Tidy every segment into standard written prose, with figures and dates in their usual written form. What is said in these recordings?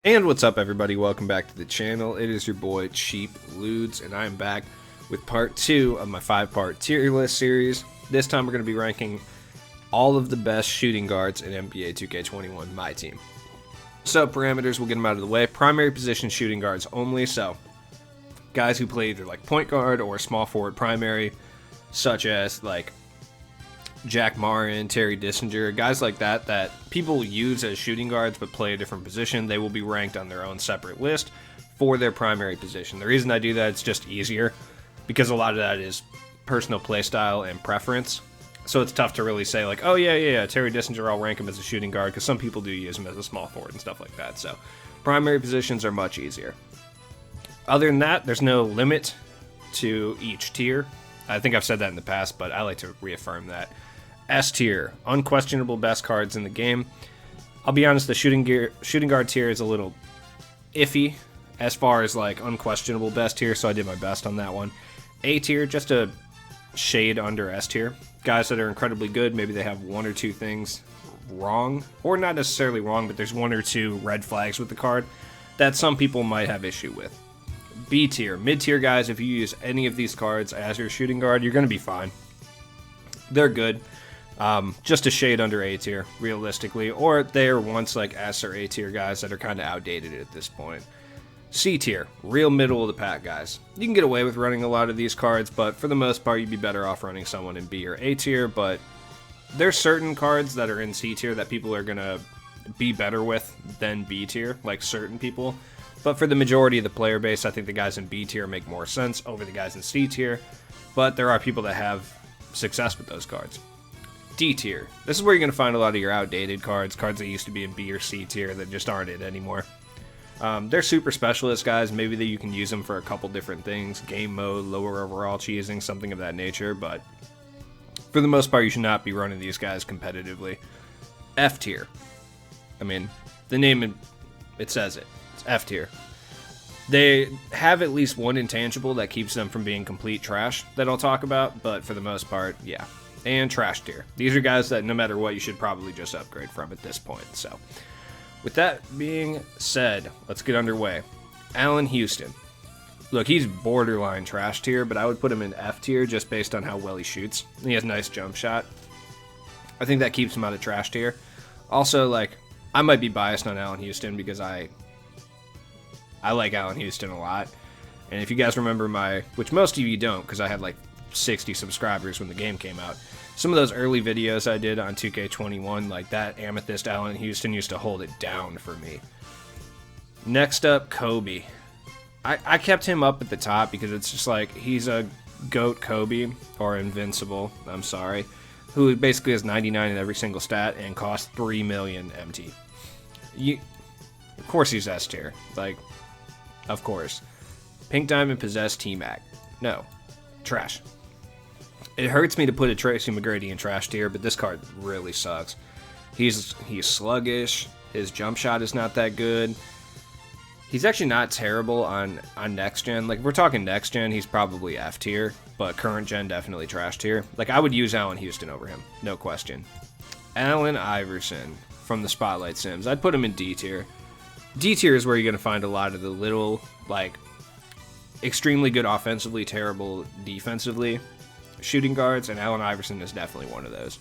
And what's up, everybody? Welcome back to the channel. It is your boy Cheap Ludes, and I'm back with part 2 of my 5-part tier list series. This time we're going to be ranking all of the best shooting guards in NBA 2K21, my team. So parameters, we'll get them out of the way. Primary position shooting guards only, so guys who play either like point guard or small forward primary, such as like Jack Marin, Terry Dissinger, guys like that people use as shooting guards but play a different position. They will be ranked on their own separate list for their primary position. The reason I do that, it's just easier because a lot of that is personal play style and preference. So it's tough to really say like, oh yeah, Terry Dissinger, I'll rank him as a shooting guard, because some people do use him as a small forward and stuff like that. So primary positions are much easier. Other than that, there's no limit to each tier. I think I've said that in the past, but I like to reaffirm that. S tier, unquestionable best cards in the game. I'll be honest, the shooting guard tier is a little iffy as far as like unquestionable best tier, so I did my best on that one. A tier, just a shade under S tier. Guys that are incredibly good, maybe they have one or two things wrong, or not necessarily wrong, but there's one or two red flags with the card that some people might have issue with. B tier, mid-tier guys, if you use any of these cards as your shooting guard, you're going to be fine. They're good. Just a shade under A tier, realistically, or they are once like S or A tier guys that are kind of outdated at this point. C tier, real middle of the pack guys. You can get away with running a lot of these cards, but for the most part, you'd be better off running someone in B or A tier. But there's certain cards that are in C tier that people are gonna be better with than B tier, like certain people. But for the majority of the player base, I think the guys in B tier make more sense over the guys in C tier. But there are people that have success with those cards. D tier. This is where you're going to find a lot of your outdated cards that used to be in B or C tier that just aren't it anymore. They're super specialist guys. Maybe that you can use them for a couple different things. Game mode, lower overall cheesing, something of that nature. But for the most part, you should not be running these guys competitively. F tier. I mean, the name, it says it. It's F tier. They have at least one intangible that keeps them from being complete trash that I'll talk about. But for the most part, yeah. And trash tier. These are guys that no matter what, you should probably just upgrade from at this point. So, with that being said, let's get underway. Allen Houston. Look, he's borderline trash tier, but I would put him in F tier just based on how well he shoots. He has a nice jump shot. I think that keeps him out of trash tier. Also, like, I might be biased on Allen Houston because I like Allen Houston a lot. And if you guys remember which most of you don't, because I had like 60 subscribers when the game came out. Some of those early videos I did on 2K21, like that Amethyst Allen Houston used to hold it down for me. Next up, Kobe. I kept him up at the top because it's just like he's a GOAT Kobe, or Invincible, I'm sorry, who basically has 99 in every single stat and costs 3 million MT. Of course he's S tier. Like, of course. Pink Diamond Possess Tmac. No. Trash. It hurts me to put a Tracy McGrady in trash tier, but this card really sucks. He's sluggish. His jump shot is not that good. He's actually not terrible on next gen. Like, if we're talking next gen, he's probably F tier, but current gen definitely trash tier. Like, I would use Allen Houston over him, no question. Allen Iverson from the Spotlight Sims. I'd put him in D tier. D tier is where you're going to find a lot of the little, like, extremely good offensively, terrible defensively shooting guards, and Allen Iverson is definitely one of those.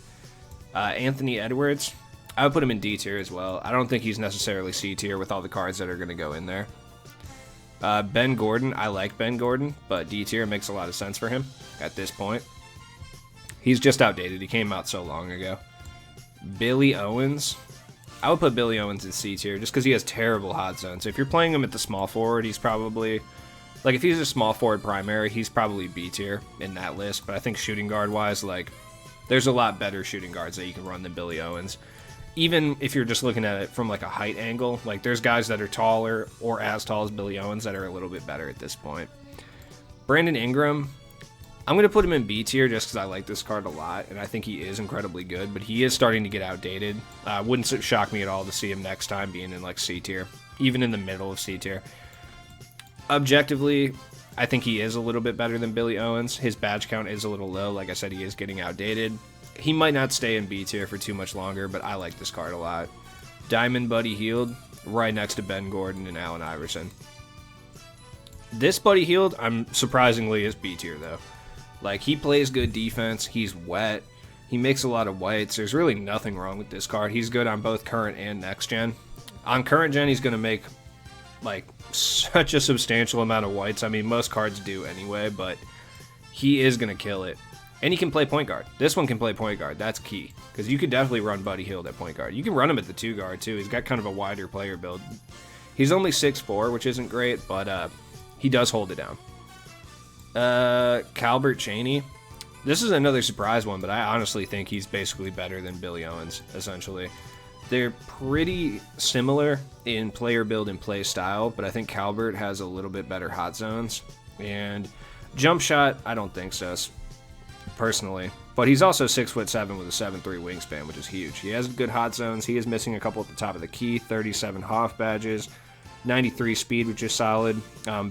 Anthony Edwards, I would put him in D tier as well. I don't think he's necessarily C tier with all the cards that are going to go in there. Ben Gordon, I like Ben Gordon, but D tier makes a lot of sense for him at this point. He's just outdated. He came out so long ago. Billy Owens, I would put Billy Owens in C tier just because he has terrible hot zones. So if you're playing him at the small forward, he's probably... Like, if he's a small forward primary, he's probably B tier in that list. But I think shooting guard-wise, like, there's a lot better shooting guards that you can run than Billy Owens. Even if you're just looking at it from, like, a height angle, like, there's guys that are taller or as tall as Billy Owens that are a little bit better at this point. Brandon Ingram, I'm going to put him in B tier just because I like this card a lot, and I think he is incredibly good, but he is starting to get outdated. Wouldn't shock me at all to see him next time being in, like, C tier, even in the middle of C tier. Objectively, I think he is a little bit better than Billy Owens. His badge count is a little low. Like I said, he is getting outdated. He might not stay in B tier for too much longer, but I like this card a lot. Diamond Buddy Hield, right next to Ben Gordon and Allen Iverson. This Buddy Hield, I'm surprisingly is B tier though. Like, he plays good defense, he's wet, he makes a lot of whites. There's really nothing wrong with this card. He's good on both current and next gen. On current gen, he's going to make like such a substantial amount of whites. I mean, most cards do anyway, but he is going to kill it. And he can play point guard. This one can play point guard. That's key. Because you could definitely run Buddy Hield at point guard. You can run him at the 2 guard, too. He's got kind of a wider player build. He's only 6'4", which isn't great, but he does hold it down. Calbert Chaney. This is another surprise one, but I honestly think he's basically better than Billy Owens, essentially. They're pretty similar in player build and play style, but I think Calbert has a little bit better hot zones. And jump shot, I don't think so, personally. But he's also 6'7" with a 7'3" wingspan, which is huge. He has good hot zones. He is missing a couple at the top of the key, 37 Hoff badges, 93 speed, which is solid.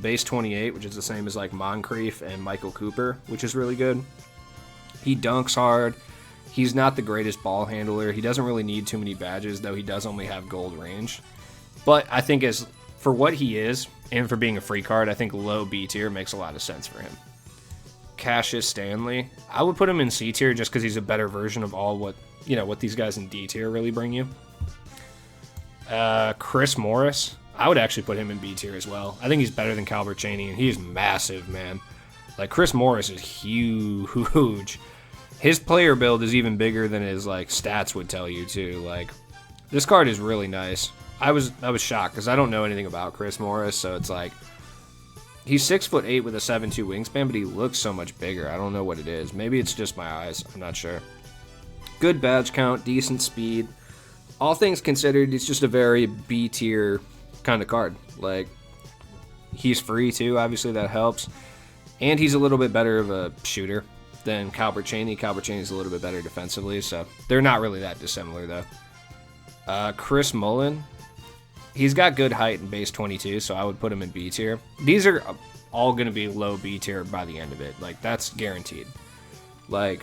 Base 28, which is the same as like Moncrief and Michael Cooper, which is really good. He dunks hard. He's not the greatest ball handler. He doesn't really need too many badges, though he does only have gold range. But I think as for what he is, and for being a free card, I think low B tier makes a lot of sense for him. Cassius Stanley, I would put him in C tier just because he's a better version of all what these guys in D tier really bring you. Chris Morris, I would actually put him in B tier as well. I think he's better than Calbert Chaney, and he's massive, man. Like, Chris Morris is huge. His player build is even bigger than his like stats would tell you too. Like, this card is really nice. I was shocked because I don't know anything about Chris Morris, so it's like he's 6'8" with a 7'2" wingspan, but he looks so much bigger. I don't know what it is. Maybe it's just my eyes. I'm not sure. Good badge count, decent speed. All things considered, it's just a very B tier kind of card. Like, he's free too. Obviously that helps, and he's a little bit better of a shooter than Calbert Chaney. Calbert Chaney's a little bit better defensively, so they're not really that dissimilar, though. Chris Mullen, he's got good height in base 22, so I would put him in B tier. These are all going to be low B tier by the end of it. Like, that's guaranteed. Like,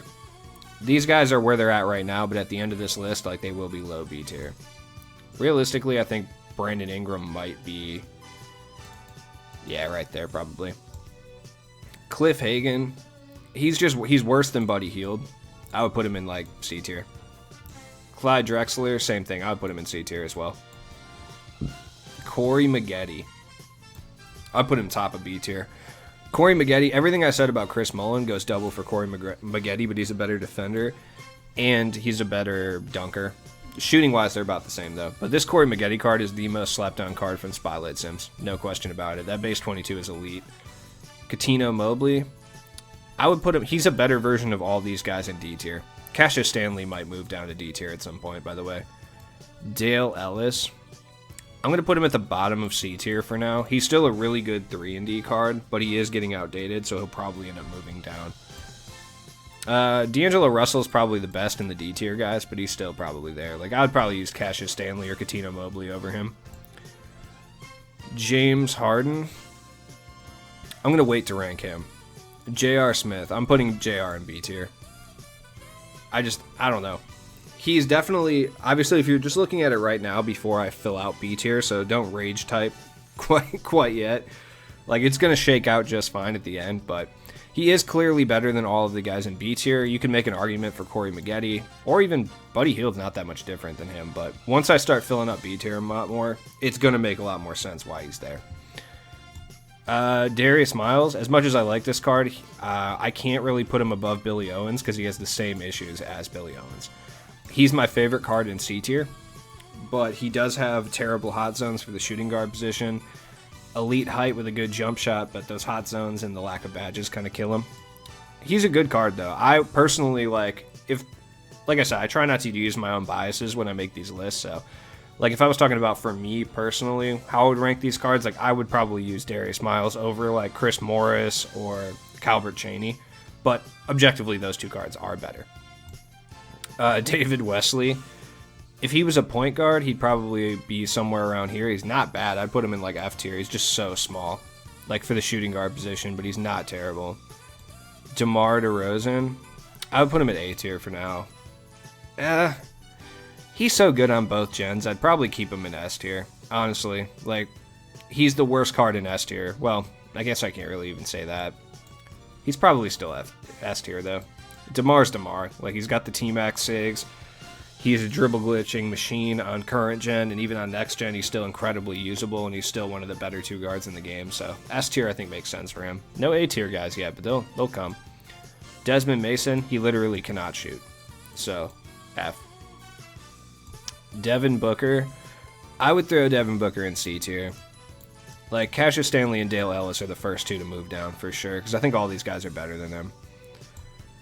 these guys are where they're at right now, but at the end of this list, like, they will be low B tier. Realistically, I think Brandon Ingram might be, yeah, right there, probably. Cliff Hagan, he's worse than Buddy Hield. I would put him in like C tier. Clyde Drexler, same thing. I would put him in C tier as well. Corey Maggette, I'd put him top of B tier. Corey Maggette, everything I said about Chris Mullen goes double for Corey Maggette, but he's a better defender and he's a better dunker. Shooting wise, they're about the same though. But this Corey Maggette card is the most slept on card from Spotlight Sims. No question about it. That base 22 is elite. Katino Mobley, I would put him, he's a better version of all these guys in D tier. Cassius Stanley might move down to D tier at some point, by the way. Dale Ellis, I'm going to put him at the bottom of C tier for now. He's still a really good 3 and D card, but he is getting outdated, so he'll probably end up moving down. D'Angelo Russell's probably the best in the D tier guys, but he's still probably there. Like, I would probably use Cassius Stanley or Katino Mobley over him. James Harden, I'm going to wait to rank him. J.R. Smith, I'm putting J.R. in B tier. I don't know. He's definitely, obviously, if you're just looking at it right now before I fill out B tier, so don't rage type quite yet. Like, it's going to shake out just fine at the end, but he is clearly better than all of the guys in B tier. You can make an argument for Corey Maggette, or even Buddy Hield's not that much different than him, but once I start filling up B tier a lot more, it's going to make a lot more sense why he's there. Darius Miles, as much as I like this card, I can't really put him above Billy Owens because he has the same issues as Billy Owens. He's my favorite card in C tier, but he does have terrible hot zones for the shooting guard position, elite height with a good jump shot, but those hot zones and the lack of badges kind of kill him. He's a good card, though. I personally, like I said, I try not to use my own biases when I make these lists, so like, if I was talking about for me personally, how I would rank these cards, like, I would probably use Darius Miles over, like, Chris Morris or Calbert Chaney. But objectively, those two cards are better. David Wesley, if he was a point guard, he'd probably be somewhere around here. He's not bad. I'd put him in, like, F tier. He's just so small, like, for the shooting guard position, but he's not terrible. Demar Derozan, I would put him at A tier for now. He's so good on both gens, I'd probably keep him in S tier, honestly. Like, he's the worst card in S tier. Well, I guess I can't really even say that. He's probably still S tier, though. Demar's Demar. Like, he's got the Tmac SIGs. He's a dribble glitching machine on current gen, and even on next gen, he's still incredibly usable, and he's still one of the better 2 guards in the game. So, S tier, I think, makes sense for him. No A tier guys yet, but they'll come. Desmond Mason, he literally cannot shoot. So, F. Devin Booker, I would throw Devin Booker in C tier. Like, Cassius Stanley and Dale Ellis are the first 2 to move down for sure, because I think all these guys are better than them.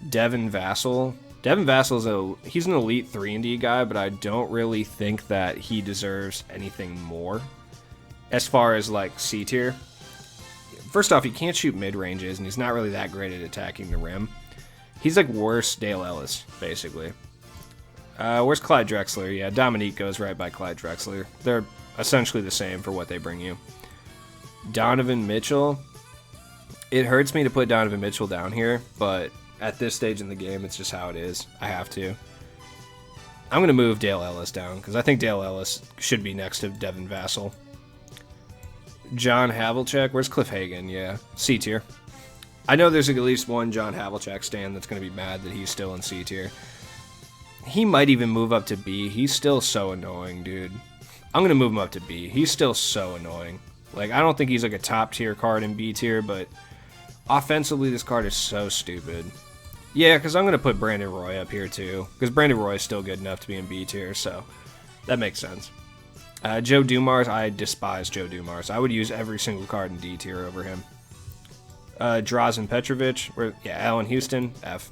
Devin Vassell. Devin Vassell's he's an elite 3-and-D guy, but I don't really think that he deserves anything more as far as, like, C tier. First off, he can't shoot mid-ranges, and he's not really that great at attacking the rim. He's, like, worse Dale Ellis, basically. Where's Clyde Drexler? Yeah, Dominique goes right by Clyde Drexler. They're essentially the same for what they bring you. Donovan Mitchell. It hurts me to put Donovan Mitchell down here, but at this stage in the game, it's just how it is. I have to. I'm going to move Dale Ellis down, because I think Dale Ellis should be next to Devin Vassell. John Havlicek. Where's Cliff Hagan? Yeah, C tier. I know there's at least one John Havlicek stan that's going to be mad that he's still in C tier. He might even move up to B. He's still so annoying, dude. I'm going to move him up to B. He's still so annoying. Like, I don't think he's like a top tier card in B tier, but offensively, this card is so stupid. Yeah, because I'm going to put Brandon Roy up here too, because Brandon Roy is still good enough to be in B tier, so that makes sense. Joe Dumars, I despise Joe Dumars. I would use every single card in D tier over him. Drazen Petrovich, Allen Houston, F.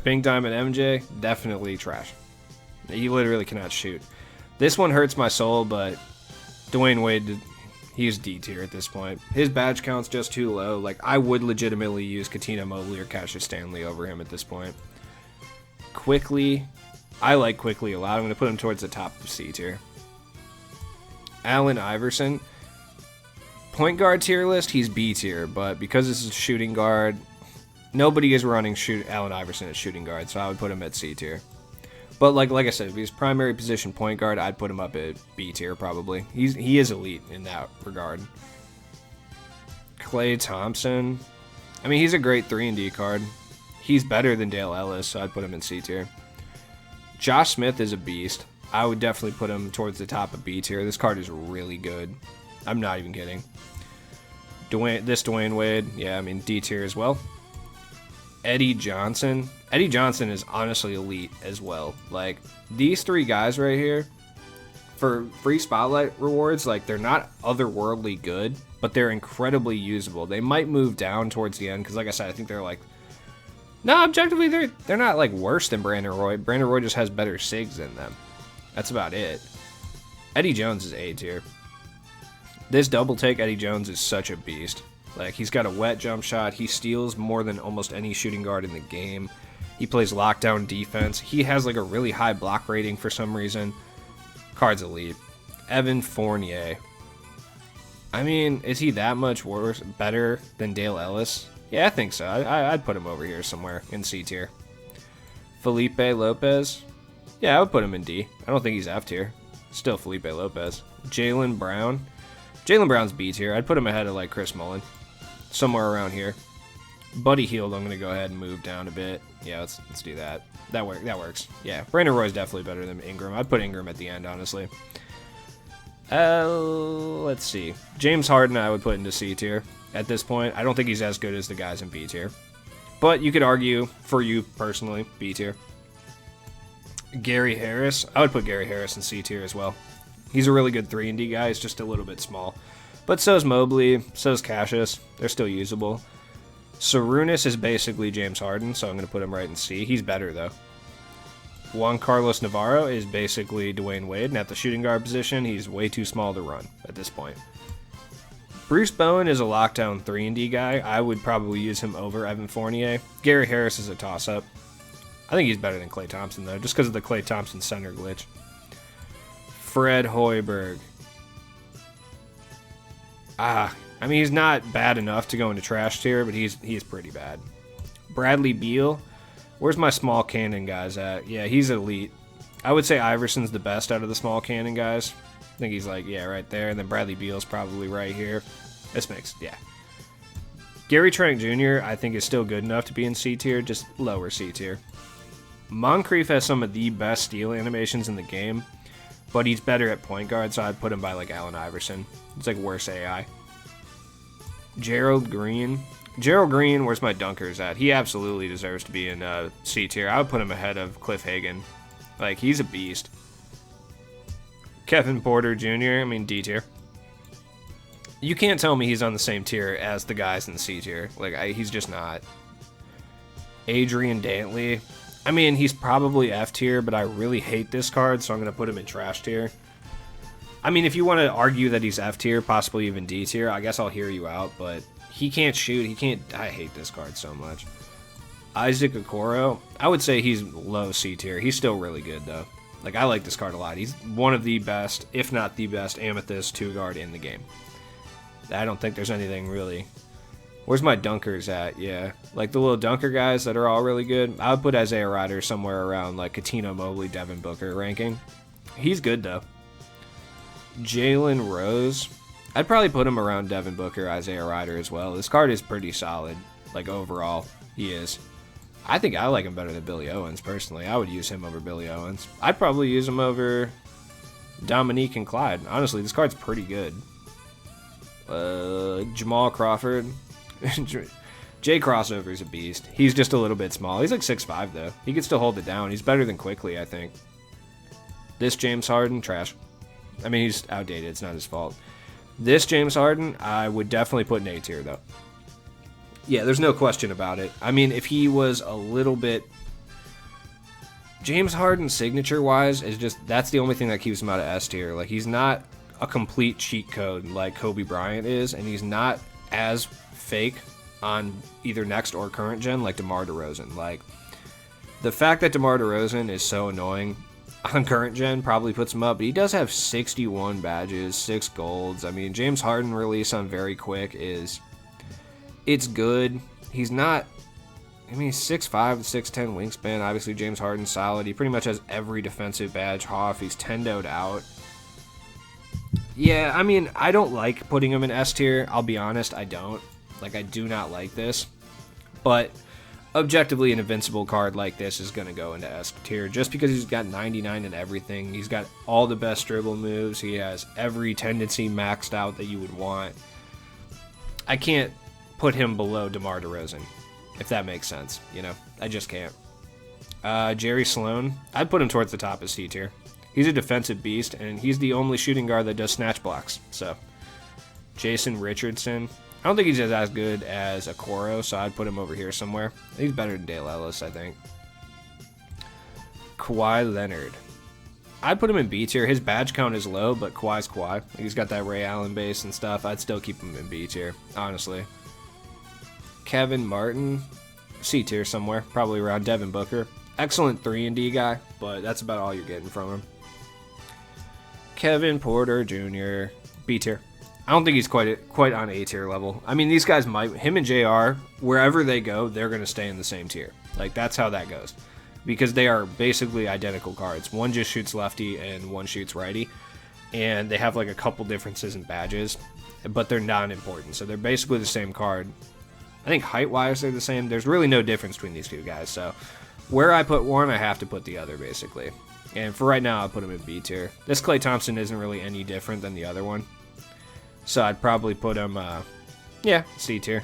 Pink Diamond MJ, definitely trash. He literally cannot shoot. This one hurts my soul, but Dwayne Wade, he's D tier at this point. His badge count's just too low. Like, I would legitimately use Katina Mobley or Cassius Stanley over him at this point. Quickly, I like Quickly a lot. I'm going to put him towards the top of C tier. Allen Iverson, point guard tier list, he's B tier, but because this is a shooting guard, nobody is running Allen Iverson at shooting guard, so I would put him at C tier. But like I said, if he's primary position point guard, I'd put him up at B tier probably. He is elite in that regard. Klay Thompson, I mean, he's a great 3-and-D card. He's better than Dale Ellis, so I'd put him in C tier. Josh Smith is a beast. I would definitely put him towards the top of B tier. This card is really good. I'm not even kidding. Dwayne Wade, yeah, I mean, D tier as well. Eddie Johnson. Eddie Johnson is honestly elite as well. Like, these 3 guys right here, for free spotlight rewards, like, they're not otherworldly good, but they're incredibly usable. They might move down towards the end, because like I said, I think they're like, no, objectively, they're not like worse than Brandon Roy. Brandon Roy just has better SIGs than them. That's about it. Eddie Jones is A tier. This double take Eddie Jones is such a beast. Like, he's got a wet jump shot. He steals more than almost any shooting guard in the game. He plays lockdown defense. He has, like, a really high block rating for some reason. Card's elite. Evan Fournier. I mean, is he that much better than Dale Ellis? Yeah, I think so. I'd put him over here somewhere in C tier. Felipe Lopez. Yeah, I would put him in D. I don't think he's F tier. Still Felipe Lopez. Jalen Brown. Jalen Brown's B tier. I'd put him ahead of, like, Chris Mullen. Somewhere around here. Buddy Hield, I'm going to go ahead and move down a bit. Yeah, let's do that. That works. Yeah, Brandon Roy's definitely better than Ingram. I'd put Ingram at the end, honestly. Let's see. James Harden, I would put into C tier at this point. I don't think he's as good as the guys in B tier. But you could argue, for you personally, B tier. Gary Harris, I would put Gary Harris in C tier as well. He's a really good 3-and-D guy. He's just a little bit small. But so's Mobley, so's Cassius. They're still usable. Sarunas is basically James Harden, so I'm going to put him right in C. He's better, though. Juan Carlos Navarro is basically Dwayne Wade, and at the shooting guard position, he's way too small to run at this point. Bruce Bowen is a lockdown 3-and-D guy. I would probably use him over Evan Fournier. Gary Harris is a toss-up. I think he's better than Klay Thompson, though, just because of the Klay Thompson center glitch. Fred Hoiberg. I mean, he's not bad enough to go into trash tier, but he's pretty bad. Bradley Beal. Where's my small cannon guys at? Yeah, he's elite. I would say Iverson's the best out of the small cannon guys. I think he's like, yeah, right there. And then Bradley Beal's probably right here. This makes, yeah. Gary Trent Jr., I think, is still good enough to be in C tier, just lower C tier. Moncrief has some of the best steal animations in the game, but he's better at point guard, so I'd put him by like Allen Iverson. It's like worse AI. Gerald Green. Gerald Green, where's my dunkers at? He absolutely deserves to be in C tier. I would put him ahead of Cliff Hagan. Like, he's a beast. Kevin Porter Jr., I mean D tier. You can't tell me he's on the same tier as the guys in C tier. Like, he's just not. Adrian Dantley. I mean, he's probably F tier, but I really hate this card, so I'm going to put him in trash tier. I mean, if you want to argue that he's F tier, possibly even D tier, I guess I'll hear you out, but he can't shoot. He can't. I hate this card so much. Isaac Okoro. I would say he's low C tier. He's still really good, though. Like, I like this card a lot. He's one of the best, if not the best, Amethyst 2-guard in the game. I don't think there's anything really. Where's my dunkers at? Yeah. Like the little dunker guys that are all really good. I would put Isaiah Rider somewhere around like Katino Mobley, Devin Booker ranking. He's good, though. Jalen Rose. I'd probably put him around Devin Booker, Isaiah Rider as well. This card is pretty solid. Like, overall, he is. I think I like him better than Billy Owens, personally. I would use him over Billy Owens. I'd probably use him over Dominique and Clyde. Honestly, this card's pretty good. Jamal Crawford. Jay Crossover's a beast. He's just a little bit small. He's like 6'5", though. He can still hold it down. He's better than Quickly, I think. This James Harden, trash. I mean, he's outdated. It's not his fault. This James Harden, I would definitely put in A tier, though. Yeah, there's no question about it. I mean, if he was a little bit... James Harden, signature-wise, is just... That's the only thing that keeps him out of S tier. Like, he's not a complete cheat code like Kobe Bryant is, and he's not as fake on either next or current gen like Demar Derozan. Like, the fact that Demar Derozan is so annoying on current gen probably puts him up, but he does have 61 badges, 6 golds. I mean, James Harden release on very quick is... It's good. He's not... I mean, he's 6'5", 6'10", wingspan. Obviously, James Harden's solid. He pretty much has every defensive badge. Hoff, he's tendoed out. Yeah, I mean, I don't like putting him in S tier. I'll be honest, I don't. Like, I do not like this. But, objectively, an invincible card like this is going to go into S tier. Just because he's got 99 in everything. He's got all the best dribble moves. He has every tendency maxed out that you would want. I can't put him below DeMar DeRozan, if that makes sense. You know, I just can't. Jerry Sloan, I'd put him towards the top of C tier. He's a defensive beast, and he's the only shooting guard that does snatch blocks. So, Jason Richardson, I don't think he's as good as Okoro, so I'd put him over here somewhere. He's better than Dale Ellis, I think. Kawhi Leonard, I'd put him in B tier. His badge count is low, but Kawhi's Kawhi. He's got that Ray Allen base and stuff. I'd still keep him in B tier, honestly. Kevin Martin, C tier somewhere, probably around Devin Booker. Excellent 3-and-D guy, but that's about all you're getting from him. Kevin Porter Jr., B tier. I don't think he's quite on A tier level. I mean, these guys might, him and JR, wherever they go, they're going to stay in the same tier. Like, that's how that goes. Because they are basically identical cards. One just shoots lefty and one shoots righty. And they have like a couple differences in badges, but they're non-important. So they're basically the same card. I think height-wise they're the same. There's really no difference between these two guys. So where I put one, I have to put the other, basically. And for right now, I'll put him in B tier. This Klay Thompson isn't really any different than the other one. So I'd probably put him, C tier.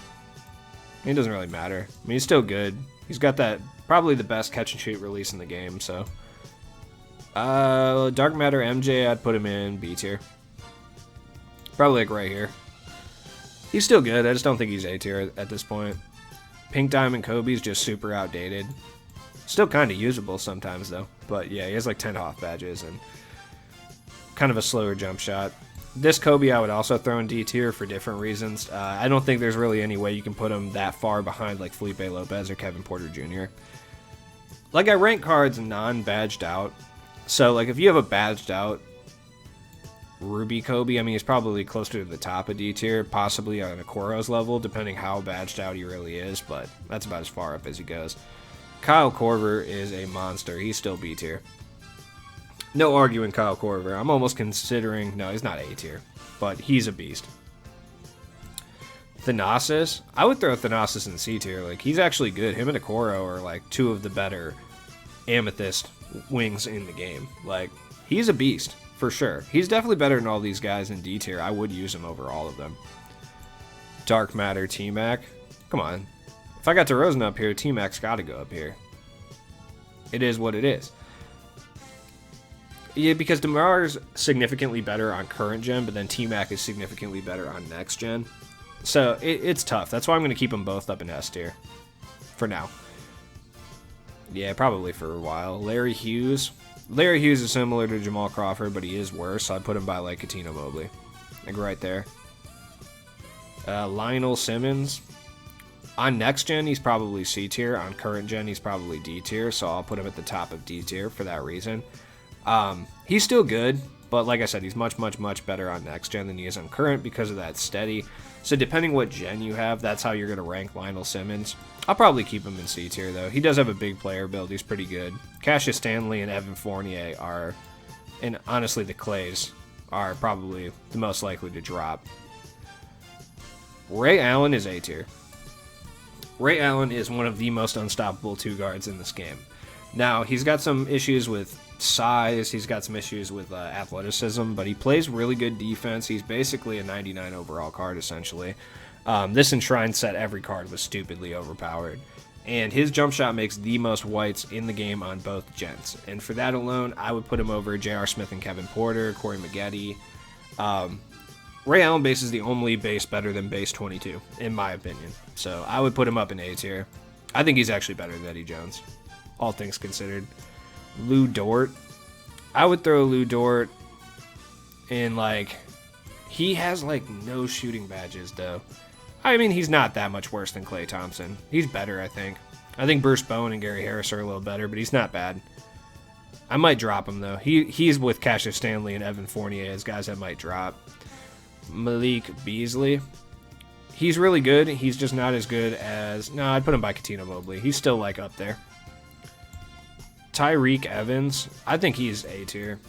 It doesn't really matter. I mean, he's still good. He's got that, probably the best catch-and-shoot release in the game, so. Dark Matter MJ, I'd put him in B tier. Probably like right here. He's still good. I just don't think he's A tier at this point. Pink Diamond Kobe's just super outdated. Still kind of usable sometimes, though. But yeah, he has like 10 Hoff badges and kind of a slower jump shot. This Kobe I would also throw in D tier for different reasons. I don't think there's really any way you can put him that far behind like Felipe Lopez or Kevin Porter Jr. Like, I rank cards non-badged out. So like if you have a badged out Ruby Kobe, I mean, he's probably closer to the top of D tier, possibly on Okoro's level, depending how badged out he really is, but that's about as far up as he goes. Kyle Korver is a monster. He's still B tier. No arguing Kyle Korver. I'm almost considering... No, he's not A tier, but he's a beast. Thanasis. I would throw Thanasis in C tier. Like, he's actually good. Him and Okoro are, like, two of the better Amethyst wings in the game. Like, he's a beast, for sure. He's definitely better than all these guys in D tier. I would use him over all of them. Dark Matter Tmac. Come on. If I got DeRozan up here, Tmac's got to go up here. It is what it is. Yeah, because Demar's significantly better on current gen, but then Tmac is significantly better on next gen. So it's tough. That's why I'm going to keep them both up in S tier for now. Yeah, probably for a while. Larry Hughes. Larry Hughes is similar to Jamal Crawford, but he is worse. So I'd put him by like Katino Mobley. Like right there. Lionel Simmons. On next gen, he's probably C tier. On current gen, he's probably D tier. So I'll put him at the top of D tier for that reason. He's still good, but like I said, he's much, much, much better on next gen than he is on current because of that steady. So depending what gen you have, that's how you're going to rank Lionel Simmons. I'll probably keep him in C tier, though. He does have a big player build. He's pretty good. Cassius Stanley and Evan Fournier are, and honestly the Clays, are probably the most likely to drop. Ray Allen is A tier. Ray Allen is one of the most unstoppable two guards in this game. Now, he's got some issues with size, he's got some issues with athleticism, but he plays really good defense. He's basically a 99 overall card, essentially. This Enshrined set, every card was stupidly overpowered. And his jump shot makes the most whites in the game on both gens. And for that alone, I would put him over J.R. Smith and Kevin Porter, Corey Maggette. Ray Allen base is the only base better than base 22, in my opinion. So I would put him up in A tier. I think he's actually better than Eddie Jones, all things considered. Lou Dort. I would throw Lou Dort in, like, he has, like, no shooting badges, though. I mean, he's not that much worse than Klay Thompson. He's better, I think. I think Bruce Bowen and Gary Harris are a little better, but he's not bad. I might drop him, though. He's with Cassius Stanley and Evan Fournier as guys I might drop. Malik Beasley. He's really good. He's just not as good as... No, I'd put him by Katino Mobley. He's still, like, up there. Tyreke Evans, I think he's A tier.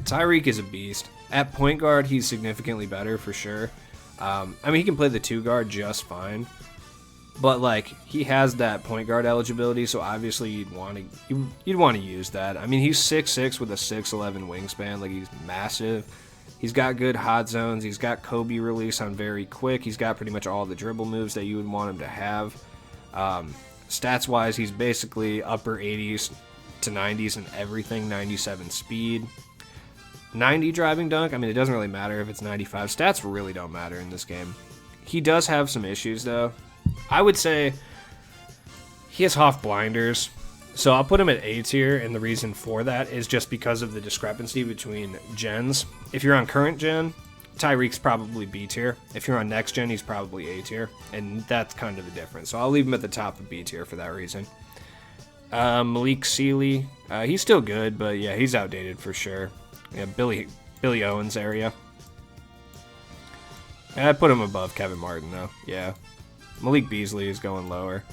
Tyreke is a beast. At point guard, he's significantly better for sure. I mean, he can play the 2 guard just fine. But, like, he has that point guard eligibility, so obviously you'd want to use that. I mean, he's 6'6" with a 6'11" wingspan. Like, he's massive. He's got good hot zones. He's got Kobe release on very quick. He's got pretty much all the dribble moves that you would want him to have. Stats-wise, he's basically upper 80s to 90s and everything, 97 speed. 90 driving dunk, I mean, it doesn't really matter if it's 95. Stats really don't matter in this game. He does have some issues, though. I would say he has Hoff blinders, so I'll put him at A tier, and the reason for that is just because of the discrepancy between gens. If you're on current gen, Tyreek's probably B tier. If you're on next gen, he's probably A tier, and that's kind of the difference. So I'll leave him at the top of B tier for that reason. Malik Sealy, he's still good, but yeah, he's outdated for sure. Yeah, Billy Owens area. I'd put him above Kevin Martin though. Yeah, Malik Beasley is going lower.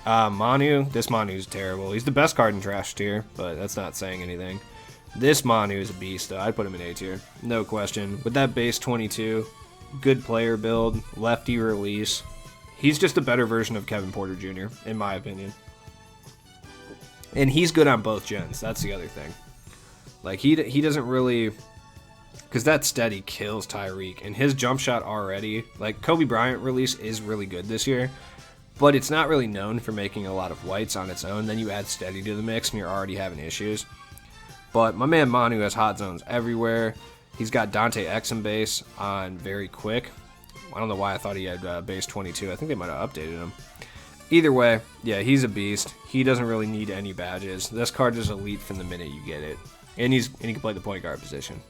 Manu, this Manu's terrible. He's the best card in trash tier, but that's not saying anything. This Manu is a beast, though. I'd put him in A tier. No question. With that base 22, good player build, lefty release. He's just a better version of Kevin Porter Jr., in my opinion. And he's good on both gens. That's the other thing. Like, he doesn't really... Because that steady kills Tyreke. And his jump shot already... Like, Kobe Bryant release is really good this year. But it's not really known for making a lot of whites on its own. Then you add steady to the mix, and you're already having issues. But my man Manu has hot zones everywhere. He's got Dante Exum base on very quick. I don't know why I thought he had base 22. I think they might have updated him. Either way, yeah, he's a beast. He doesn't really need any badges. This card is elite from the minute you get it. And he can play the point guard position.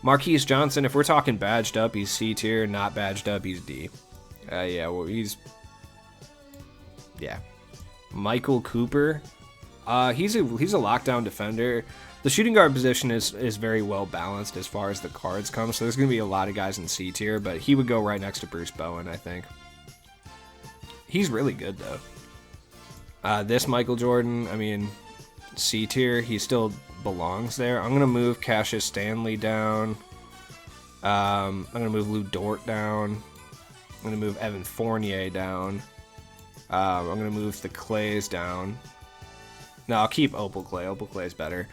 Marquise Johnson, if we're talking badged up, he's C tier. Not badged up, he's D. Yeah, well, he's... Yeah. Michael Cooper. He's a lockdown defender. The shooting guard position is very well balanced as far as the cards come, so there's going to be a lot of guys in C tier, but he would go right next to Bruce Bowen, I think. He's really good, though. This Michael Jordan, I mean, C tier. He still belongs there. I'm going to move Cassius Stanley down. I'm going to move Lou Dort down. I'm going to move Evan Fournier down. I'm going to move the Clays down. No, I'll keep Opal Clay. Opal Clay is better.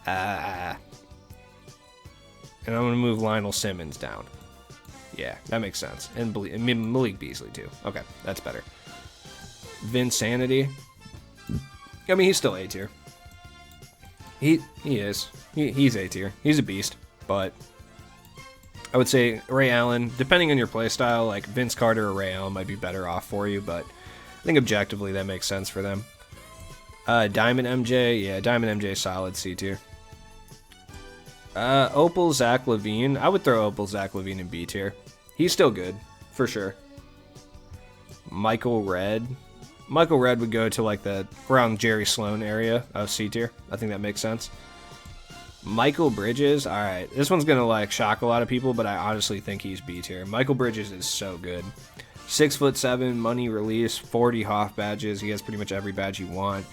And I'm going to move Lionel Simmons down. Yeah, that makes sense. And Malik Beasley, too. Okay, that's better. Vinsanity. I mean, he's still A tier. He is. He's A tier. He's a beast. But I would say Ray Allen, depending on your play style, like Vince Carter or Ray Allen might be better off for you. But I think objectively that makes sense for them. Diamond MJ. Yeah, Diamond MJ solid C tier. Opal Zach LaVine. I would throw Opal Zach LaVine in B tier. He's still good, for sure. Michael Redd. Michael Redd would go to like the around Jerry Sloan area of C tier. I think that makes sense. Michael Bridges. All right, this one's gonna like shock a lot of people, but I honestly think he's B tier. Michael Bridges is so good. 6'7", money release, 40 Hoff badges. He has pretty much every badge you want.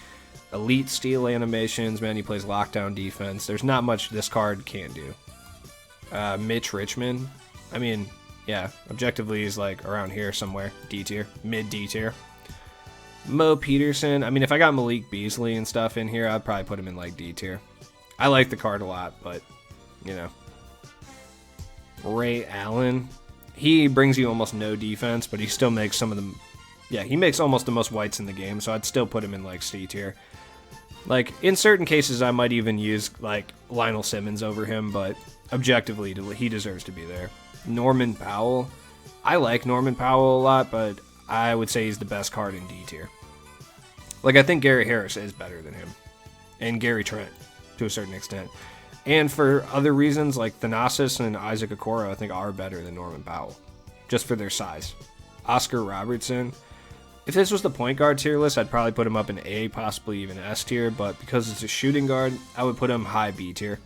Elite steal animations. Man, he plays lockdown defense. There's not much this card can do. Mitch Richmond. I mean, yeah, objectively he's like around here somewhere. D tier, mid D tier. Mo Peterson. I mean, if I got Malik Beasley and stuff in here, I'd probably put him in like D tier. I like the card a lot, but you know. Ray Allen. He brings you almost no defense, but he still makes some of them. Yeah, he makes almost the most whites in the game, so I'd still put him in like C tier. Like in certain cases, I might even use like Lionel Simmons over him, but objectively, he deserves to be there. Norman Powell. I like Norman Powell a lot, but I would say he's the best card in D tier. Like, I think Gary Harris is better than him. And Gary Trent, to a certain extent. And for other reasons, like Thanasis and Isaac Okoro, I think are better than Norman Powell. Just for their size. Oscar Robertson. If this was the point guard tier list, I'd probably put him up in A, possibly even S tier. But because it's a shooting guard, I would put him high B tier.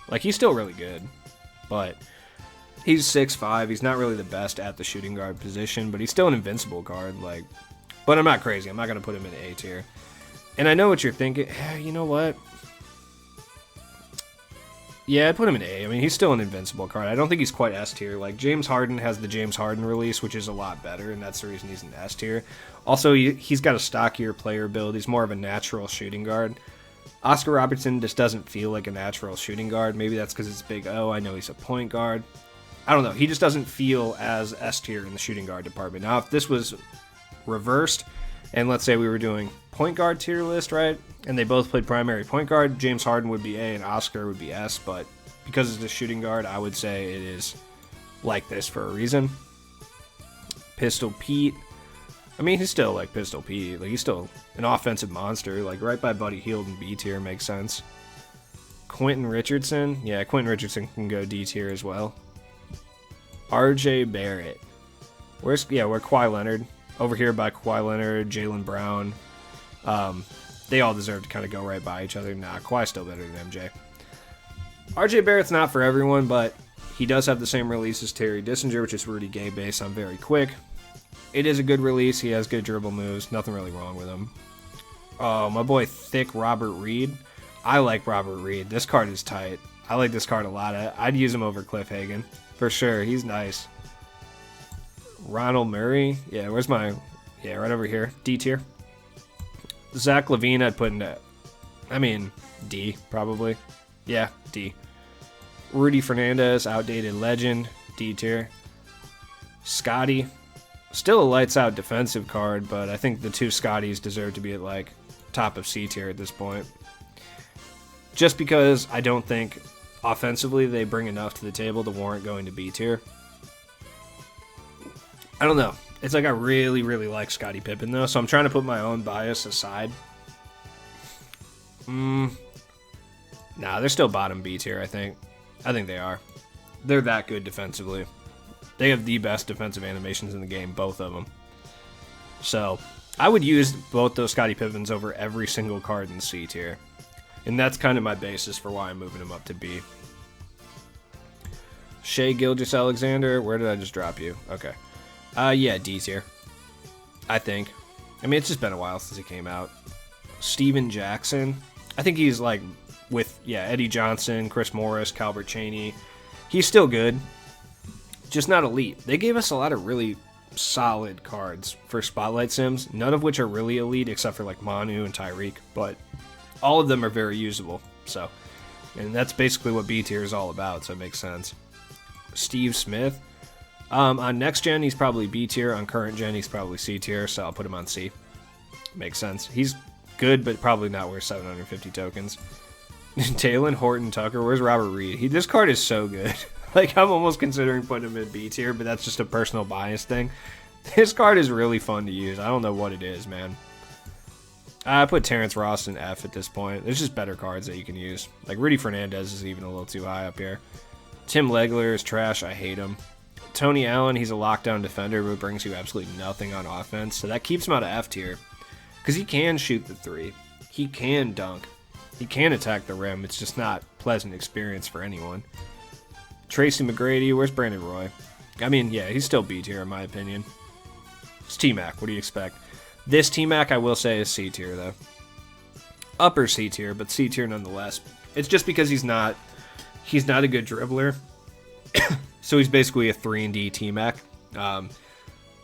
Like, he's still really good. But he's 6'5". He's not really the best at the shooting guard position, but he's still an invincible card. Like, but I'm not crazy. I'm not going to put him in A tier. And I know what you're thinking. You know what? Yeah, I'd put him in A. I mean, he's still an invincible card. I don't think he's quite S tier. Like, James Harden has the James Harden release, which is a lot better, and that's the reason he's in S tier. Also, he's got a stockier player build. He's more of a natural shooting guard. Oscar Robertson just doesn't feel like a natural shooting guard. Maybe that's because it's Big O. I know he's a point guard. I don't know. He just doesn't feel as S tier in the shooting guard department. Now, if this was reversed, and let's say we were doing point guard tier list, right? And they both played primary point guard, James Harden would be A and Oscar would be S. But because it's a shooting guard, I would say it is like this for a reason. Pistol Pete. I mean, he's still like Pistol Pete. Like, he's still an offensive monster. Like, right by Buddy Hield in B tier makes sense. Quentin Richardson. Yeah, Quentin Richardson can go D tier as well. RJ Barrett. Where's Kawhi Leonard? Over here by Kawhi Leonard, Jalen Brown. They all deserve to kind of go right by each other. Nah, Kawhi's still better than MJ. RJ Barrett's not for everyone, but he does have the same release as Terry Dissinger, which is Rudy Gay based on very quick. It is a good release. He has good dribble moves. Nothing really wrong with him. Oh, my boy Thick Robert Reed. I like Robert Reed. This card is tight. I like this card a lot. I'd use him over Cliff Hagan. For sure. He's nice. Ronald Murray. Yeah, where's my... Yeah, right over here. D tier. Zach LaVine I'd put in... I mean, D, probably. Yeah, D. Rudy Fernandez, outdated legend. D tier. Scotty. Still a lights-out defensive card, but I think the two Scotties deserve to be at, like, top of C tier at this point. Just because I don't think offensively they bring enough to the table to warrant going to B tier. I don't know. It's like I really, really like Scottie Pippen, though, so I'm trying to put my own bias aside. Nah, they're still bottom B tier, I think. I think they are. They're that good defensively. They have the best defensive animations in the game, both of them. So, I would use both those Scottie Pippens over every single card in C tier. And that's kind of my basis for why I'm moving him up to B. Shai Gilgeous-Alexander, where did I just drop you? Okay. Yeah, D tier. I think. I mean, it's just been a while since he came out. Steven Jackson. I think he's like with, Eddie Johnson, Chris Morris, Calvert Chaney. He's still good, just not elite. They gave us a lot of really solid cards for Spotlight Sims, none of which are really elite except for like Manu and Tyreek, but all of them are very usable. So, and that's basically what B tier is all about, so it makes sense. Steve Smith. On next gen, he's probably B tier. On current gen, he's probably C tier, so I'll put him on C. Makes sense. He's good, but probably not worth 750 tokens. Taylon, Horton, Tucker. Where's Robert Reed? This card is so good. Like, I'm almost considering putting him in B tier, but that's just a personal bias thing. This card is really fun to use. I don't know what it is, man. I put Terrence Ross in F at this point. There's just better cards that you can use. Like, Rudy Fernandez is even a little too high up here. Tim Legler is trash. I hate him. Tony Allen, he's a lockdown defender, but brings you absolutely nothing on offense. So that keeps him out of F tier. Because he can shoot the three. He can dunk. He can attack the rim. It's just not a pleasant experience for anyone. Tracy McGrady, where's Brandon Roy? I mean, yeah, he's still B tier in my opinion. It's Tmac. What do you expect? This Tmac, I will say, is C tier, though. Upper C tier, but C tier nonetheless. It's just because he's not a good dribbler. So he's basically a 3-and-D Tmac.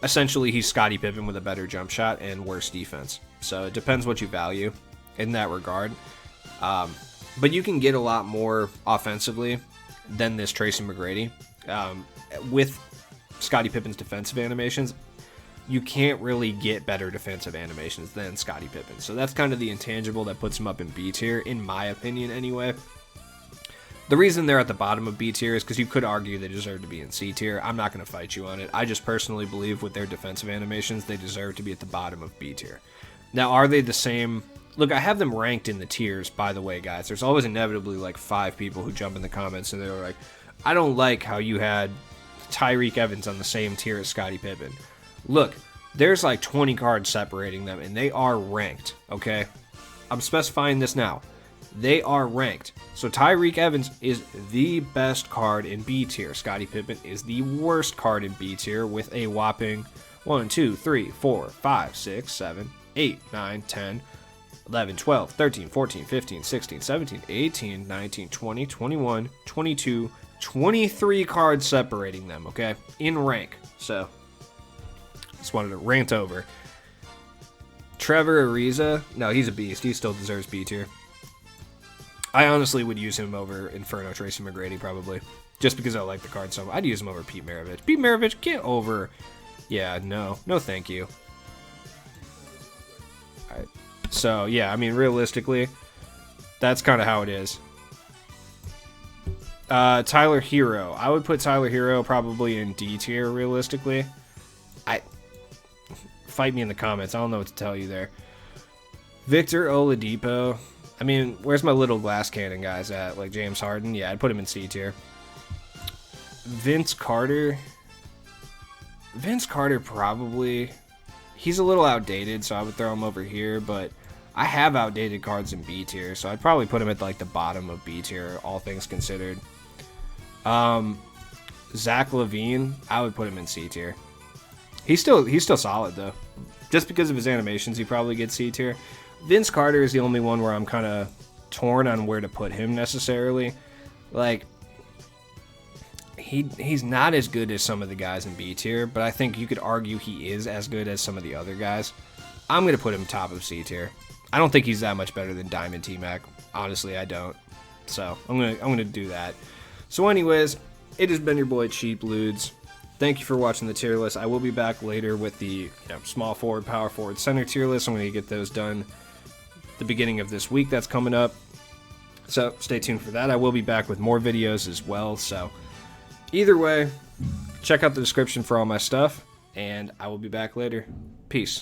Essentially, he's Scottie Pippen with a better jump shot and worse defense. So it depends what you value in that regard. But you can get a lot more offensively than this Tracy McGrady. With Scottie Pippen's defensive animations, you can't really get better defensive animations than Scottie Pippen. So that's kind of the intangible that puts him up in B tier, in my opinion anyway. The reason they're at the bottom of B tier is because you could argue they deserve to be in C tier. I'm not going to fight you on it. I just personally believe with their defensive animations, they deserve to be at the bottom of B tier. Now, are they the same? Look, I have them ranked in the tiers, by the way, guys. There's always inevitably like 5 people who jump in the comments and they're like, I don't like how you had Tyreke Evans on the same tier as Scottie Pippen. Look, there's like 20 cards separating them, and they are ranked, okay? I'm specifying this now. They are ranked. So Tyreke Evans is the best card in B tier. Scottie Pippen is the worst card in B tier with a whopping 1, 2, 3, 4, 5, 6, 7, 8, 9, 10, 11, 12, 13, 14, 15, 16, 17, 18, 19, 20, 21, 22, 23 cards separating them, okay? In rank. So, just wanted to rant over. Trevor Ariza, no, he's a beast. He still deserves B tier. I honestly would use him over Inferno Tracy McGrady, probably. Just because I like the card so much. I'd use him over Pete Maravich. Pete Maravich, get over. Yeah, no. No, thank you. Alright. So, yeah, I mean, realistically, that's kind of how it is. Tyler Hero. I would put Tyler Hero probably in D tier, realistically. Fight me in the comments. I don't know what to tell you there. Victor Oladipo. I mean, where's my little glass cannon guys at? Like James Harden? Yeah, I'd put him in C tier. Vince Carter. Vince Carter probably. He's a little outdated, so I would throw him over here, but I have outdated cards in B tier, so I'd probably put him at like the bottom of B tier, all things considered. Zach LaVine, I would put him in C tier. He's still solid though. Just because of his animations, he probably gets C tier. Vince Carter is the only one where I'm kind of torn on where to put him necessarily. Like, he's not as good as some of the guys in B tier, but I think you could argue he is as good as some of the other guys. I'm going to put him top of C tier. I don't think he's that much better than Diamond Tmac. Honestly, I don't. So, I'm gonna do that. So anyways, it has been your boy Cheap Ludes. Thank you for watching the tier list. I will be back later with the small forward, power forward, center tier list. I'm going to get those done the beginning of this week that's coming up. So stay tuned for that. I will be back with more videos as well. So either way, check out the description for all my stuff, and I will be back later. Peace.